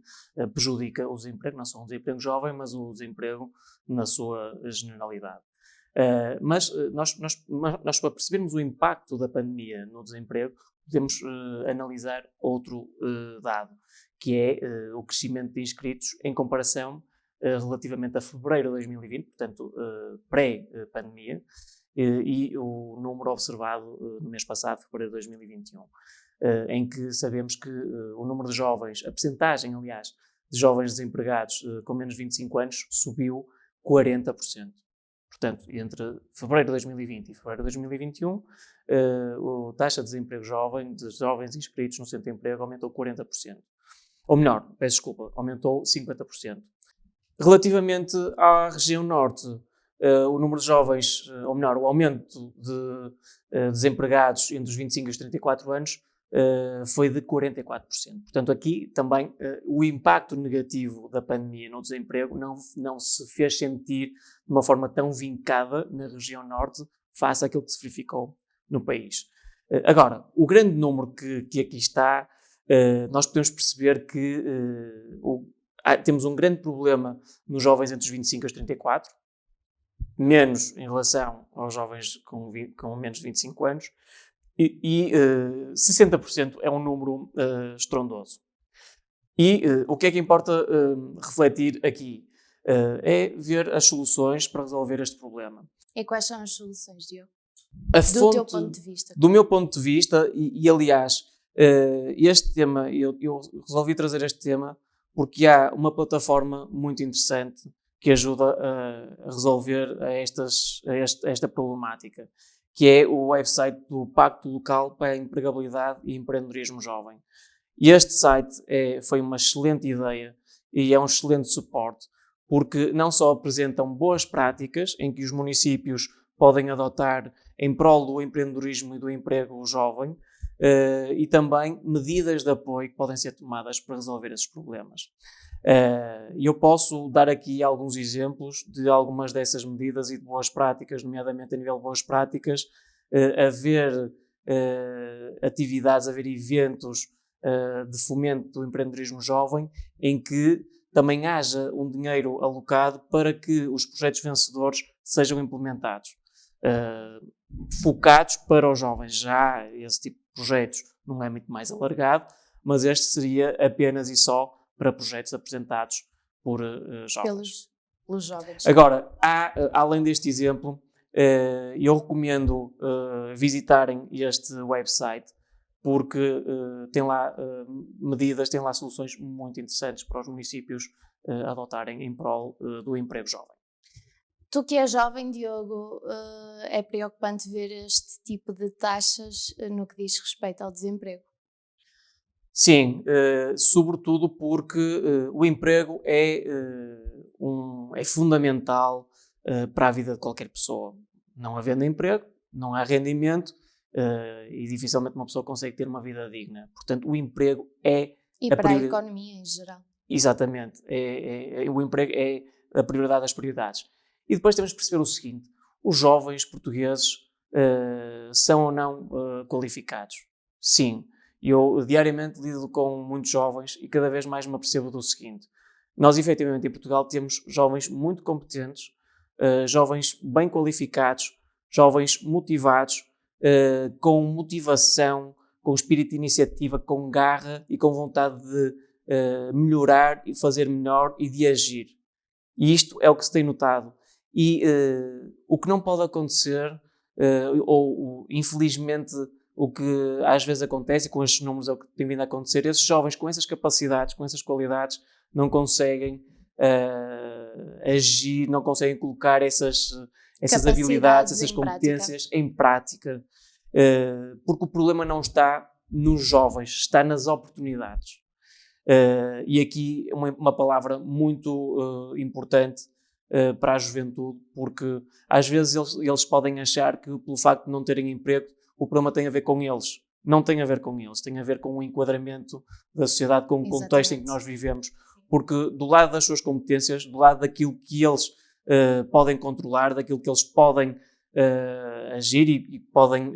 prejudica o desemprego, não só o desemprego jovem, mas o desemprego na sua generalidade. Mas nós, para percebermos o impacto da pandemia no desemprego, podemos analisar outro dado, que é o crescimento de inscritos em comparação relativamente a fevereiro de 2020, portanto pré-pandemia, e o número observado no mês passado, fevereiro de 2021, em que sabemos que o número de jovens, a percentagem, aliás, de jovens desempregados com menos de 25 anos subiu 40%. Portanto, entre fevereiro de 2020 e fevereiro de 2021, a taxa de desemprego jovem, de jovens inscritos no Centro de Emprego, aumentou 40%. Ou melhor, peço desculpa, aumentou 50%. Relativamente à região norte, o número de jovens, ou melhor, o aumento de desempregados entre os 25 e os 34 anos foi de 44%. Portanto, aqui também o impacto negativo da pandemia no desemprego não se fez sentir de uma forma tão vincada na região norte face àquilo que se verificou no país. Agora, o grande número que aqui está, nós podemos perceber que temos um grande problema nos jovens entre os 25 e os 34, menos em relação aos jovens com menos de 25 anos, e 60% é um número estrondoso. E o que é que importa refletir aqui? É ver as soluções para resolver este problema. E quais são as soluções, Diogo? Do teu ponto de vista? Do meu ponto de vista, aliás, este tema, eu resolvi trazer este tema porque há uma plataforma muito interessante que ajuda a resolver esta problemática, que é o website do Pacto Local para a Empregabilidade e Empreendedorismo Jovem. E este site foi uma excelente ideia e é um excelente suporte, porque não só apresentam boas práticas em que os municípios podem adotar em prol do empreendedorismo e do emprego jovem, e também medidas de apoio que podem ser tomadas para resolver esses problemas. Eu posso dar aqui alguns exemplos de algumas dessas medidas e de boas práticas, nomeadamente a nível de boas práticas, haver atividades, haver eventos de fomento do empreendedorismo jovem, em que também haja um dinheiro alocado para que os projetos vencedores sejam implementados, focados para os jovens. Já esse tipo de projetos não é muito mais alargado, mas este seria apenas e só para projetos apresentados por jovens. Pelos jovens. Agora, além deste exemplo, eu recomendo visitarem este website, porque tem lá medidas, tem lá soluções muito interessantes para os municípios adotarem em prol do emprego jovem. Tu que és jovem, Diogo, é preocupante ver este tipo de taxas no que diz respeito ao desemprego? Sim, sobretudo porque o emprego é fundamental para a vida de qualquer pessoa. Não havendo emprego, não há rendimento e dificilmente uma pessoa consegue ter uma vida digna. Portanto, o emprego é... E para a economia em geral. Exatamente. O emprego é a prioridade das prioridades. E depois temos de perceber o seguinte: os jovens portugueses são ou não qualificados? Sim. Eu diariamente lido com muitos jovens e cada vez mais me apercebo do seguinte: nós efetivamente em Portugal temos jovens muito competentes, jovens bem qualificados, jovens motivados, com motivação, com espírito de iniciativa, com garra e com vontade de melhorar e fazer melhor e de agir. E isto é o que se tem notado. E o que não pode acontecer, ou infelizmente o que às vezes acontece, e com estes números é o que tem vindo a acontecer, esses jovens com essas capacidades, com essas qualidades, não conseguem agir, não conseguem colocar essas habilidades, essas competências em prática. Porque o problema não está nos jovens, está nas oportunidades. E aqui uma palavra muito importante para a juventude, porque às vezes eles podem achar que pelo facto de não terem emprego, o problema tem a ver com eles. Não tem a ver com eles, tem a ver com o enquadramento da sociedade, com o contexto em que nós vivemos. Porque do lado das suas competências, do lado daquilo que eles podem controlar, daquilo que eles podem agir e podem,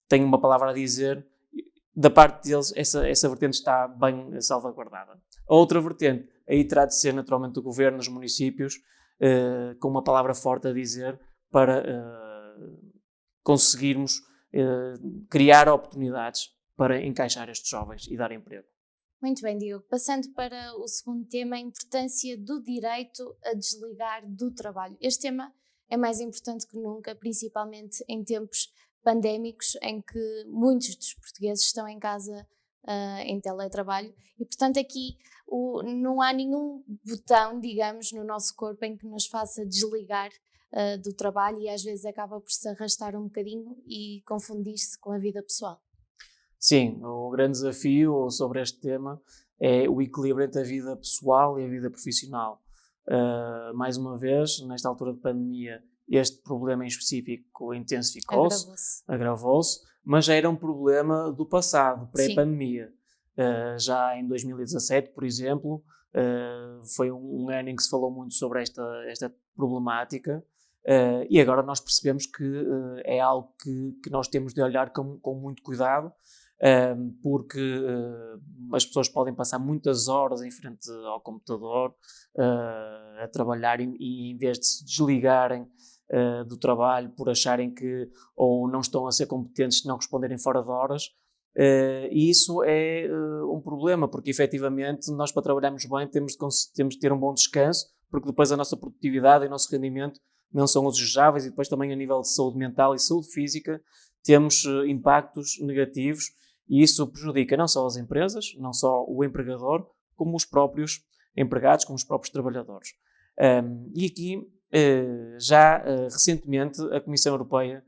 têm uma palavra a dizer, da parte deles essa vertente está bem salvaguardada. A outra vertente, aí terá de ser naturalmente o governo, os municípios, com uma palavra forte a dizer para conseguirmos criar oportunidades para encaixar estes jovens e dar emprego. Muito bem, Diogo. Passando para o segundo tema, a importância do direito a desligar do trabalho. Este tema é mais importante que nunca, principalmente em tempos pandémicos em que muitos dos portugueses estão em casa em teletrabalho e, portanto, aqui não há nenhum botão, digamos, no nosso corpo em que nos faça desligar do trabalho e às vezes acaba por se arrastar um bocadinho e confundir-se com a vida pessoal. Sim, o grande desafio sobre este tema é o equilíbrio entre a vida pessoal e a vida profissional. Mais uma vez, nesta altura de pandemia, este problema em específico intensificou-se, agravou-se, mas já era um problema do passado, pré-pandemia. Já em 2017, por exemplo, foi um ano em que se falou muito sobre esta problemática, e agora nós percebemos que é algo que nós temos de olhar com muito cuidado, porque as pessoas podem passar muitas horas em frente ao computador a trabalhar e em vez de se desligarem do trabalho por acharem que ou não estão a ser competentes se não responderem fora de horas, e isso é um problema, porque efetivamente nós para trabalharmos bem temos de ter um bom descanso, porque depois a nossa produtividade e o nosso rendimento não são os desejáveis, e depois também a nível de saúde mental e saúde física temos impactos negativos, e isso prejudica não só as empresas, não só o empregador, como os próprios empregados, como os próprios trabalhadores. E aqui, já recentemente, a Comissão Europeia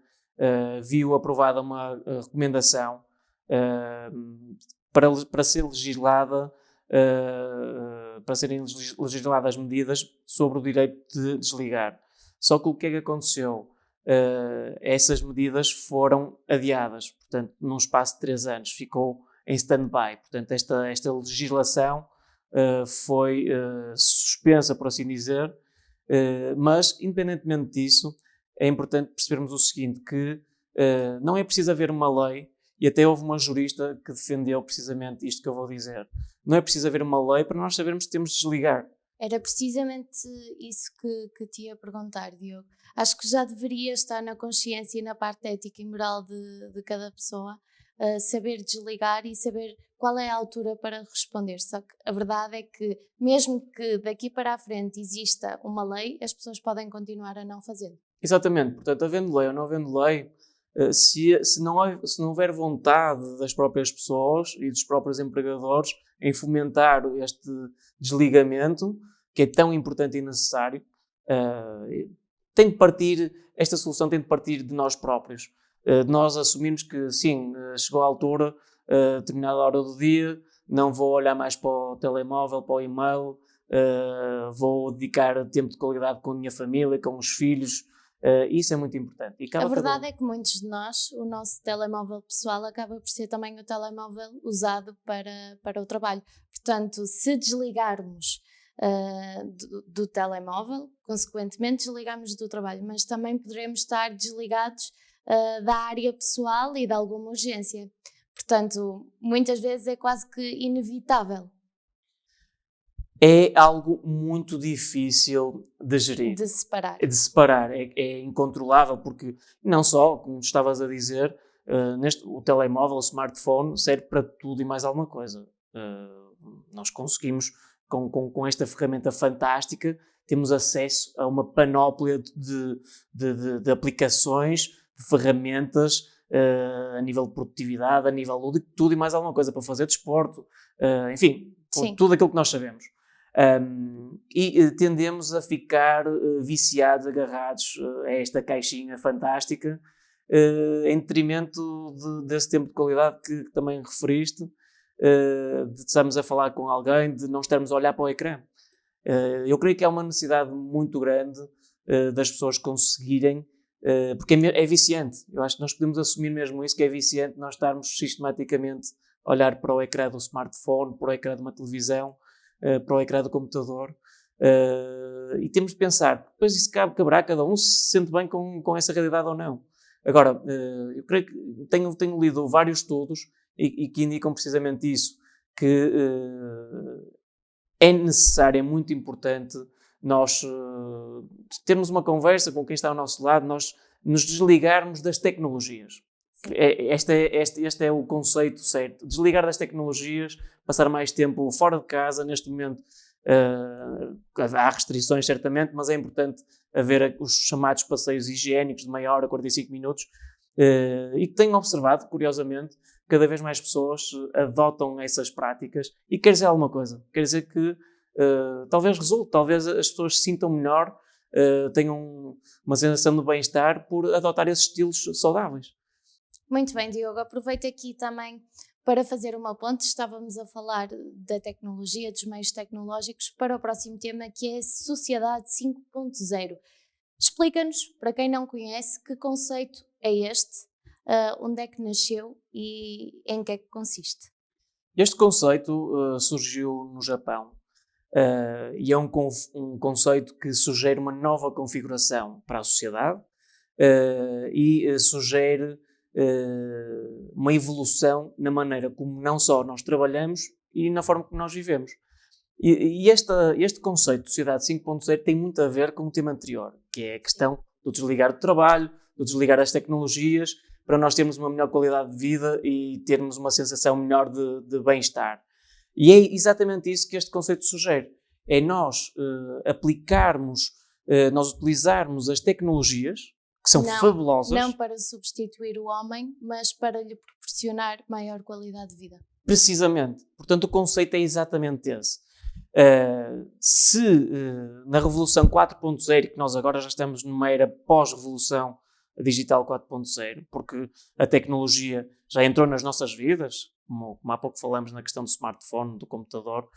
viu aprovada uma recomendação para ser legislada, para serem legisladas medidas sobre o direito de desligar. Só que o que é que aconteceu? Essas medidas foram adiadas, portanto, num espaço de 3 anos, ficou em stand-by. Portanto, esta legislação foi suspensa, por assim dizer, mas, independentemente disso, é importante percebermos o seguinte, que não é preciso haver uma lei, e até houve uma jurista que defendeu precisamente isto que eu vou dizer. Não é preciso haver uma lei para nós sabermos que temos de desligar. Era precisamente isso que te ia perguntar, Diogo. Acho que já deveria estar na consciência e na parte ética e moral de cada pessoa saber desligar e saber qual é a altura para responder. Só que a verdade é que, mesmo que daqui para a frente exista uma lei, as pessoas podem continuar a não fazê-lo. Exatamente. Portanto, havendo lei ou não havendo lei, se não houver vontade das próprias pessoas e dos próprios empregadores em fomentar este desligamento, que é tão importante e necessário, esta solução tem de partir de nós próprios. De nós assumirmos que, sim, chegou a altura, determinada hora do dia, não vou olhar mais para o telemóvel, para o e-mail, vou dedicar tempo de qualidade com a minha família, com os filhos. Isso é muito importante. E a verdade é que muitos de nós, o nosso telemóvel pessoal acaba por ser também o telemóvel usado para o trabalho. Portanto, se desligarmos do telemóvel, consequentemente desligamos do trabalho, mas também poderemos estar desligados da área pessoal e de alguma urgência. Portanto, muitas vezes é quase que inevitável. É algo muito difícil de gerir. De separar. De separar. É incontrolável, porque não só, como estavas a dizer, o telemóvel, o smartphone, serve para tudo e mais alguma coisa. Nós conseguimos, com esta ferramenta fantástica, temos acesso a uma panóplia de aplicações, de ferramentas, a nível de produtividade, a nível lúdico, tudo e mais alguma coisa, para fazer desporto, enfim, tudo aquilo que nós sabemos. E tendemos a ficar viciados, agarrados a esta caixinha fantástica, em detrimento desse tempo de qualidade que também referiste, de estarmos a falar com alguém, de não estarmos a olhar para o ecrã. Eu creio que há uma necessidade muito grande das pessoas conseguirem, porque é viciante. Eu acho que nós podemos assumir mesmo isso, que é viciante nós estarmos sistematicamente a olhar para o ecrã do smartphone, para o ecrã de uma televisão, para o ecrã do computador, e temos de pensar, depois isso caberá a cada um se sente bem com essa realidade ou não. Agora, eu creio que tenho lido vários estudos e que indicam precisamente isso, que é necessário, é muito importante nós termos uma conversa com quem está ao nosso lado, nós nos desligarmos das tecnologias. Este é o conceito certo. Desligar das tecnologias, passar mais tempo fora de casa. Neste momento há restrições certamente, mas é importante haver os chamados passeios higiênicos de meia hora, 45 minutos, e que tenho observado, curiosamente, cada vez mais pessoas adotam essas práticas, e quer dizer alguma coisa, quer dizer que talvez resulte, talvez as pessoas se sintam melhor, tenham uma sensação de bem-estar por adotar esses estilos saudáveis. Muito bem, Diogo, aproveito aqui também para fazer uma ponte. Estávamos a falar da tecnologia, dos meios tecnológicos, para o próximo tema, que é a Sociedade 5.0. Explica-nos, para quem não conhece, que conceito é este, onde é que nasceu e em que é que consiste? Este conceito surgiu no Japão e é um conceito que sugere uma nova configuração para a sociedade e sugere uma evolução na maneira como não só nós trabalhamos e na forma como nós vivemos. E este conceito de Sociedade 5.0 tem muito a ver com o tema anterior, que é a questão do desligar do trabalho, do desligar das tecnologias, para nós termos uma melhor qualidade de vida e termos uma sensação melhor de bem-estar. E é exatamente isso que este conceito sugere. É nós aplicarmos, nós utilizarmos as tecnologias, que são fabulosas. Não para substituir o homem, mas para lhe proporcionar maior qualidade de vida. Precisamente. Portanto, o conceito é exatamente esse. Na Revolução 4.0, que nós agora já estamos numa era pós-Revolução Digital 4.0, porque a tecnologia já entrou nas nossas vidas, como há pouco falamos na questão do smartphone, do computador,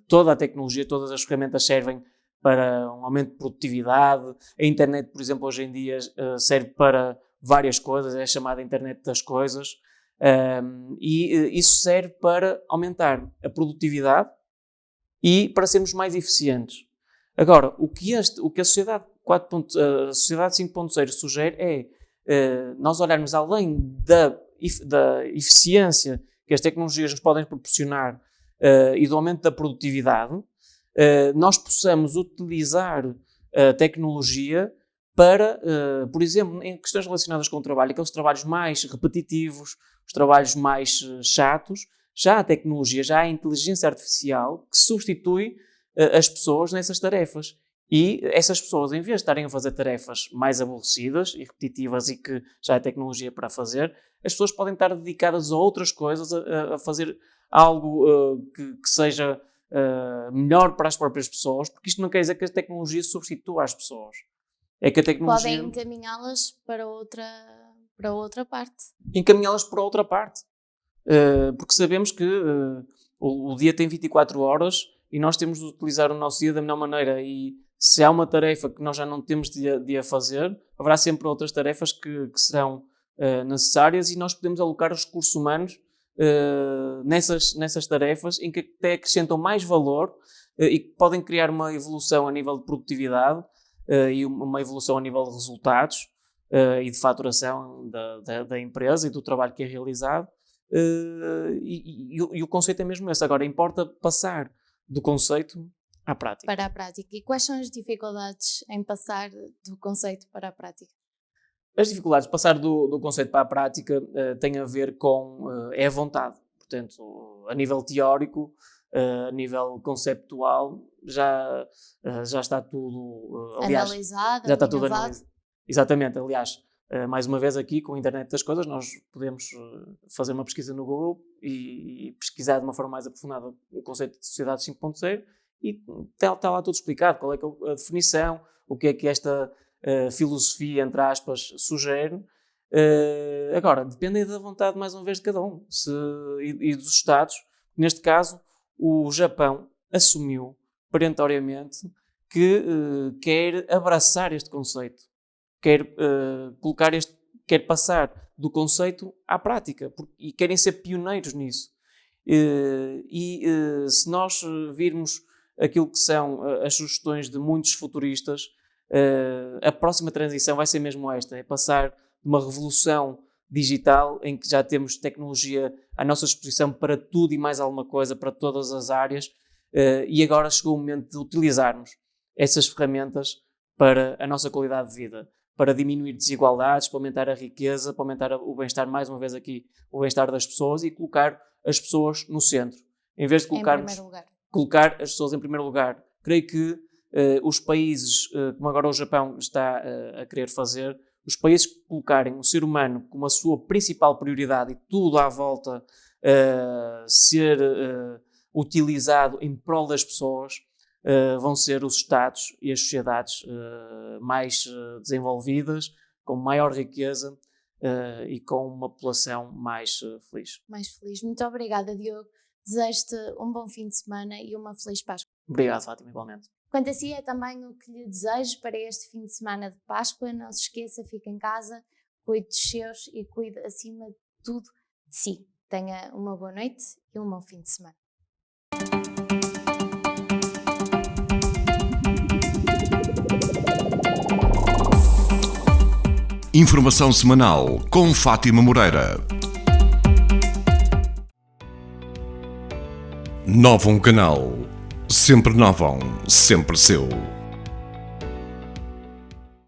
toda a tecnologia, todas as ferramentas servem para um aumento de produtividade. A internet, por exemplo, hoje em dia serve para várias coisas, é a chamada internet das coisas, e isso serve para aumentar a produtividade e para sermos mais eficientes. Agora, o que a Sociedade 5.0 sugere é nós olharmos além da eficiência que as tecnologias nos podem proporcionar e do aumento da produtividade, nós possamos utilizar a tecnologia para, por exemplo, em questões relacionadas com o trabalho, aqueles trabalhos mais repetitivos, os trabalhos mais chatos, já há tecnologia, já há inteligência artificial que substitui as pessoas nessas tarefas. E essas pessoas, em vez de estarem a fazer tarefas mais aborrecidas e repetitivas e que já há tecnologia para fazer, as pessoas podem estar dedicadas a outras coisas, a fazer algo que seja melhor para as próprias pessoas, porque isto não quer dizer que a tecnologia substitua as pessoas. É que a tecnologia... Podem encaminhá-las para outra parte. Encaminhá-las para outra parte. Porque sabemos que o dia tem 24 horas e nós temos de utilizar o nosso dia da melhor maneira, e se há uma tarefa que nós já não temos de a fazer, haverá sempre outras tarefas que serão necessárias, e nós podemos alocar os recursos humanos nessas tarefas em que até acrescentam mais valor e que podem criar uma evolução a nível de produtividade e uma evolução a nível de resultados e de faturação da empresa e do trabalho que é realizado, e o conceito é mesmo esse. Agora, importa passar do conceito à prática. Para a prática. E quais são as dificuldades em passar do conceito para a prática? As dificuldades de passar do conceito para a prática têm a ver com a vontade. Portanto, a nível teórico, a nível conceptual, já está tudo analisado, já está tudo alinhavado. analisado. Exatamente, aliás, mais uma vez aqui com a internet das coisas, nós podemos fazer uma pesquisa no Google e pesquisar de uma forma mais aprofundada o conceito de sociedade 5.0 e está lá tudo explicado, qual é que é a definição, o que é que esta filosofia, entre aspas, sugere. Agora, depende da vontade, mais uma vez, de cada um e dos Estados. Neste caso, o Japão assumiu perentoriamente que quer abraçar este conceito, quer passar do conceito à prática e querem ser pioneiros nisso. Se nós virmos aquilo que são as sugestões de muitos futuristas, a próxima transição vai ser mesmo esta, é passar de uma revolução digital em que já temos tecnologia à nossa disposição para tudo e mais alguma coisa, para todas as áreas, e agora chegou o momento de utilizarmos essas ferramentas para a nossa qualidade de vida, para diminuir desigualdades, para aumentar a riqueza, para aumentar o bem-estar, mais uma vez aqui, o bem-estar das pessoas e colocar as pessoas no centro. Em vez de colocar as pessoas em primeiro lugar. Creio que os países, como agora o Japão está a querer fazer, os países que colocarem o ser humano como a sua principal prioridade e tudo à volta ser utilizado em prol das pessoas, vão ser os Estados e as sociedades mais desenvolvidas, com maior riqueza e com uma população mais feliz. Mais feliz. Muito obrigada, Diogo. Desejo-te um bom fim de semana e uma feliz Páscoa. Obrigado, Fátima, igualmente. Quanto a si, é também o que lhe desejo para este fim de semana de Páscoa. Não se esqueça, fique em casa, cuide dos seus e cuide, acima de tudo, de si. Tenha uma boa noite e um bom fim de semana. Informação semanal com Fátima Moreira. Novum Canal. Sempre Novum, sempre seu.